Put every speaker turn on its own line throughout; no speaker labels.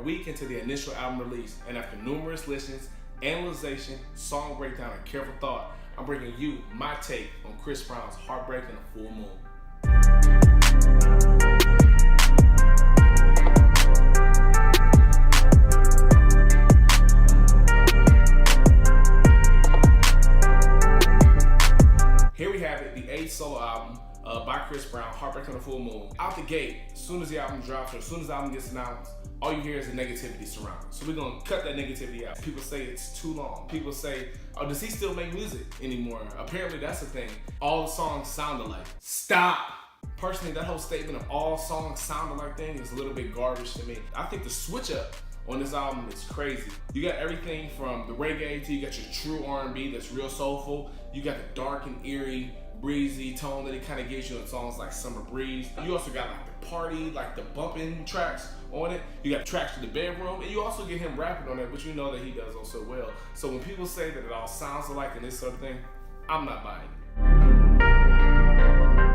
week into the initial album release, and after numerous listens, analyzation, song breakdown, and careful thought, I'm bringing you my take on Chris Brown's Heartbreak and a Full Moon. Here we have it, the 8th solo album by Chris Brown, Heartbreak on a Full Moon. Out the gate, as soon as the album drops or as soon as the album gets announced, all you hear is the negativity surrounding. So we're gonna cut that negativity out. People say it's too long. People say, oh, does he still make music anymore? Apparently that's the thing. All the songs sound alike. Stop! Personally, that whole statement of all songs sound alike thing is a little bit garbage to me. I think the switch up on this album is crazy. You got everything from the reggae to you got your true R&B that's real soulful. You got the dark and eerie, breezy tone that he kind of gives you in songs like Summer Breeze. You also got like the party, like the bumping tracks on it. You got tracks to the bedroom, and you also get him rapping on it, which you know that he does also well. So when people say that it all sounds alike and this sort of thing, I'm not buying it.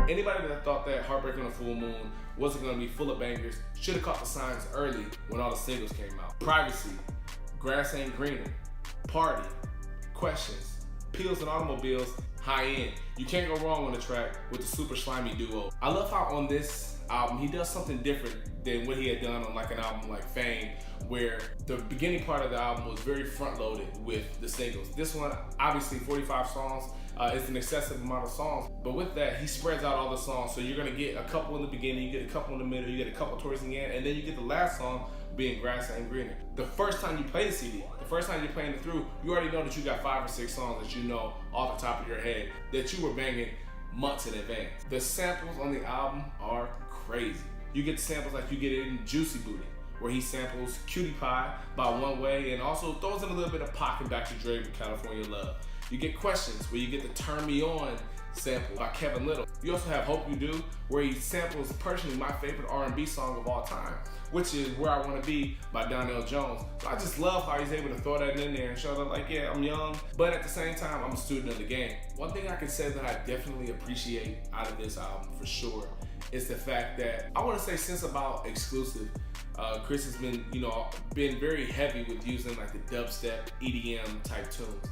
Anybody that thought that Heartbreak on a Full Moon wasn't gonna be full of bangers should have caught the signs early when all the singles came out. Privacy, Grass Ain't Greener, Party, Questions, Pills and Automobiles, High End. You can't go wrong on the track with the Super Slimy duo. I love how on this album he does something different than what he had done on like an album like Fame, where the beginning part of the album was very front loaded with the singles. This one, obviously 45 songs, is an excessive amount of songs, but with that he spreads out all the songs. So you're gonna get a couple in the beginning, you get a couple in the middle, you get a couple towards the end, and then you get the last song being Grass Ain't Greener. The first time you play the CD, the first time you're playing it through, you already know that you got 5 or 6 songs that you know off the top of your head that you were banging months in advance. The samples on the album are crazy. You get samples like you get in Juicy Booty, where he samples Cutie Pie by One Way and also throws in a little bit of Pac and Dr. Dre with California Love. You get Questions, where you get the Turn Me On sample by Kevin Little. You also have Hope You Do, where he samples personally my favorite R&B song of all time, which is Where I Wanna Be by Donnell Jones. So I just love how he's able to throw that in there and show that like, yeah, I'm young, but at the same time, I'm a student of the game. One thing I can say that I definitely appreciate out of this album for sure is the fact that, I wanna say since about Exclusive, Chris has been, been very heavy with using like the dubstep, EDM type tunes.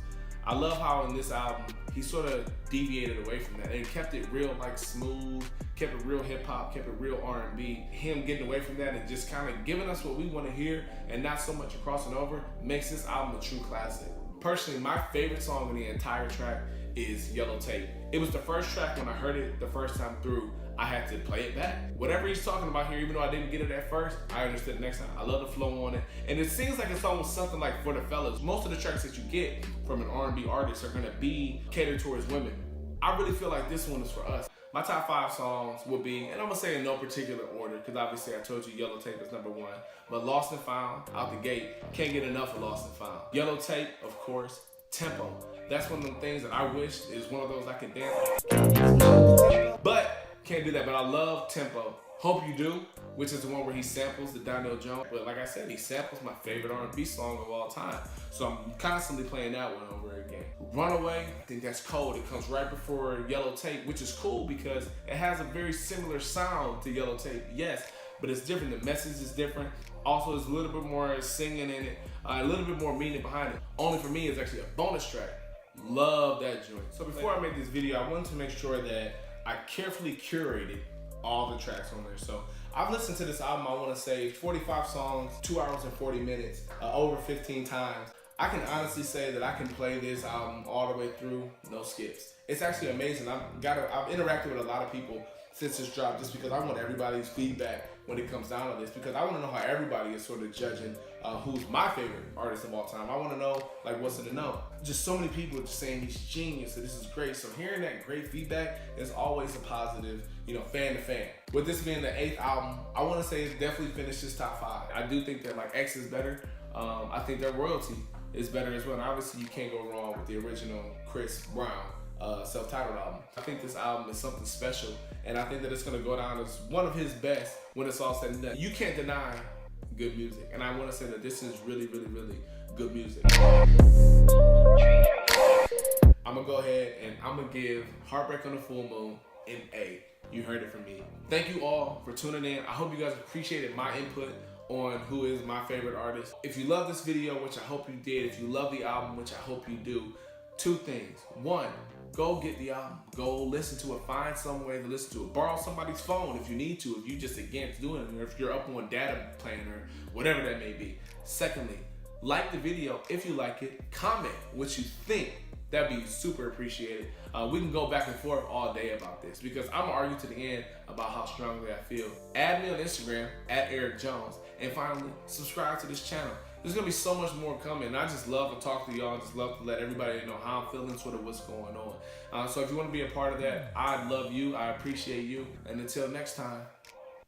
I love how in this album, he sort of deviated away from that and kept it real like smooth, kept it real hip hop, kept it real R&B. Him getting away from that and just kind of giving us what we want to hear and not so much crossing over makes this album a true classic. Personally, my favorite song on the entire track is Yellow Tape. It was the first track when I heard it the first time through, I had to play it back. Whatever he's talking about here, even though I didn't get it at first, I understood it next time. I love the flow on it. And it seems like it's almost something like for the fellas. Most of the tracks that you get from an R&B artist are gonna be catered towards women. I really feel like this one is for us. My top 5 songs will be, and I'm gonna say in no particular order, because obviously I told you Yellow Tape is number 1, but Lost and Found, out the gate, can't get enough of Lost and Found. Yellow Tape, of course, Tempo. That's one of the things that I wish is one of those I could dance, but can't do that, but I love Tempo. Hope You Do, which is the one where he samples the Donnell Jones, but like I said, he samples my favorite R&B song of all time. So I'm constantly playing that one over again. Runaway, I think that's cold. It comes right before Yellow Tape, which is cool because it has a very similar sound to Yellow Tape, yes, but it's different. The message is different. Also, there's a little bit more singing in it, a little bit more meaning behind it. Only for me, it's actually a bonus track. Love that joint. So before I made this video, I wanted to make sure that I carefully curated all the tracks on there. So I've listened to this album, I wanna say 45 songs, 2 hours and 40 minutes, over 15 times. I can honestly say that I can play this album all the way through, no skips. It's actually amazing. I've interacted with a lot of people since this dropped just because I want everybody's feedback when it comes down to this, because I want to know how everybody is sort of judging who's my favorite artist of all time. I want to know like what's in the know. Just so many people are just saying he's genius, so this is great. So hearing that great feedback is always a positive, fan to fan. With this being the 8th album, I want to say it definitely finished this top 5. I do think that like X is better. I think that Royalty is better as well. And obviously you can't go wrong with the original Chris Brown self-titled album. I think this album is something special, and I think that it's gonna go down as one of his best when it's all said and done. You can't deny good music, and I wanna say that this is really, really, really good music. I'm gonna go ahead and I'm gonna give Heartbreak on a Full Moon an A. You heard it from me. Thank you all for tuning in. I hope you guys appreciated my input on who is my favorite artist. If you love this video, which I hope you did, if you love the album, which I hope you do, two things. One, go get the album. Go listen to it. Find some way to listen to it. Borrow somebody's phone if you need to, if you just against doing it, or if you're up on data plan or whatever that may be. Secondly, like the video if you like it. Comment what you think. That'd be super appreciated. We can go back and forth all day about this because I'm gonna argue to the end about how strongly I feel. Add me on Instagram at Aric Jones. And finally, subscribe to this channel. There's gonna be so much more coming. And I just love to talk to y'all. I just love to let everybody know how I'm feeling, sort of what's going on. So if you wanna be a part of that, I love you, I appreciate you. And until next time,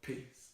peace.